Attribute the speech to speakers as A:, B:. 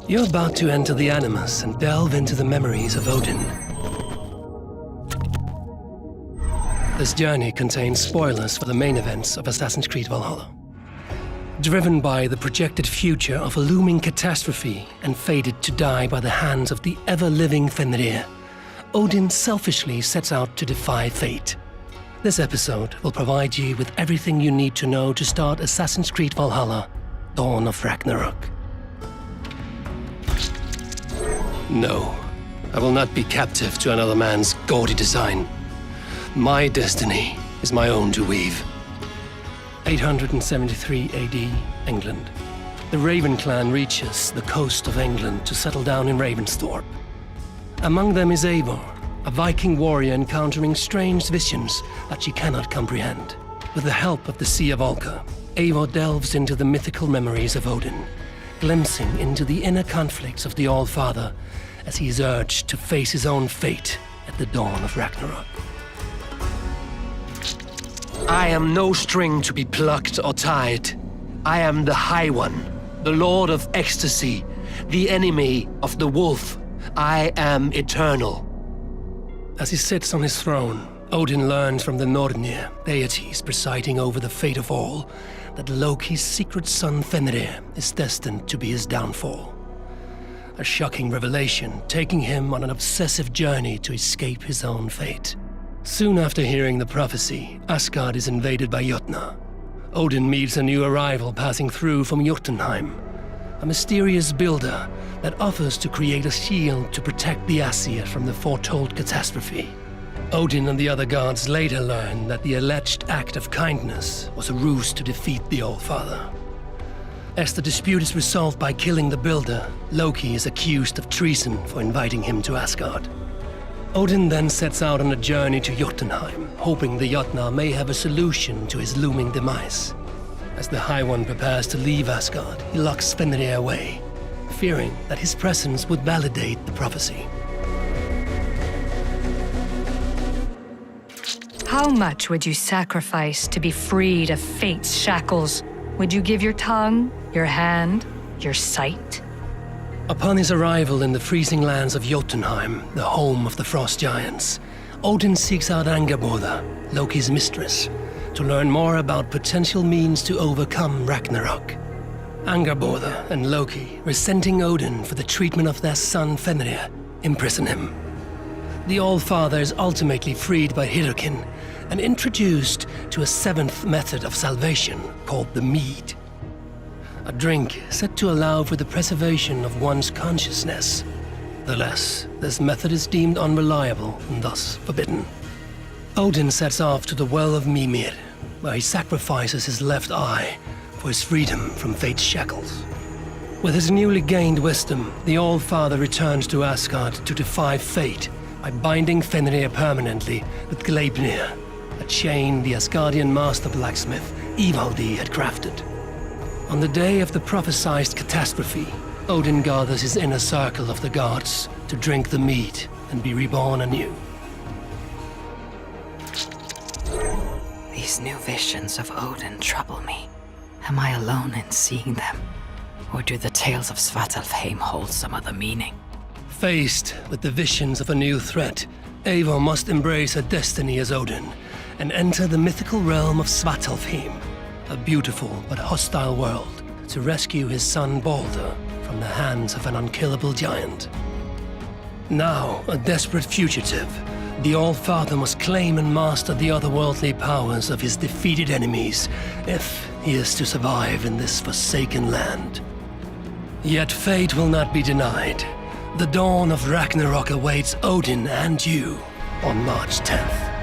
A: You're about to enter the Animus and delve into the memories of Odin. This journey contains spoilers for the main events of Assassin's Creed Valhalla. Driven by the projected future of a looming catastrophe and fated to die by the hands of the ever-living Fenrir, Odin selfishly sets out to defy fate. This episode will provide you with everything you need to know to start Assassin's Creed Valhalla, Dawn of Ragnarök. No, I will not be captive to another man's gaudy design. My destiny is my own to weave. 873 AD, England. The Raven clan reaches the coast of England to settle down in Ravensthorpe. Among them is Eivor, a Viking warrior encountering strange visions that she cannot comprehend. With the help of the Sea of Valka, Eivor delves into the mythical memories of Odin, glimpsing into the inner conflicts of the All-Father as he is urged to face his own fate at the dawn of Ragnarök. I am no string to be plucked or tied. I am the High One, the Lord of Ecstasy, the enemy of the wolf. I am eternal. As he sits on his throne, Odin learns from the Nornir, deities presiding over the fate of all, that Loki's secret son Fenrir is destined to be his downfall. A shocking revelation taking him on an obsessive journey to escape his own fate. Soon after hearing the prophecy, Asgard is invaded by Jotnar. Odin meets a new arrival passing through from Jotunheim, a mysterious builder that offers to create a shield to protect the Aesir from the foretold catastrophe. Odin and the other gods later learn that the alleged act of kindness was a ruse to defeat the All-Father. As the dispute is resolved by killing the builder, Loki is accused of treason for inviting him to Asgard. Odin then sets out on a journey to Jotunheim, hoping the Jotnar may have a solution to his looming demise. As the High One prepares to leave Asgard, he locks Fenrir away, fearing that his presence would validate the prophecy.
B: How much would you sacrifice to be freed of fate's shackles? Would you give your tongue, your hand, your sight?
A: Upon his arrival in the freezing lands of Jotunheim, the home of the Frost Giants, Odin seeks out Angerboda, Loki's mistress, to learn more about potential means to overcome Ragnarök. Angerboda and Loki, resenting Odin for the treatment of their son Fenrir, imprison him. The All-Father is ultimately freed by Hirokin and introduced to a seventh method of salvation called the Mead. A drink said to allow for the preservation of one's consciousness. Nevertheless, this method is deemed unreliable and thus forbidden. Odin sets off to the Well of Mimir, where he sacrifices his left eye for his freedom from fate's shackles. With his newly gained wisdom, the All-Father returns to Asgard to defy fate by binding Fenrir permanently with Gleipnir, a chain the Asgardian master blacksmith Ivaldi had crafted. On the day of the prophesied catastrophe, Odin gathers his inner circle of the gods to drink the mead and be reborn anew.
C: These new visions of Odin trouble me. Am I alone in seeing them? Or do the tales of Svartalfheim hold some other meaning?
A: Faced with the visions of a new threat, Eivor must embrace her destiny as Odin and enter the mythical realm of Svartalfheim, a beautiful but hostile world, to rescue his son Balder from the hands of an unkillable giant. Now, a desperate fugitive, the All-Father must claim and master the otherworldly powers of his defeated enemies if he is to survive in this forsaken land. Yet fate will not be denied. The dawn of Ragnarök awaits Odin and you on March 10th.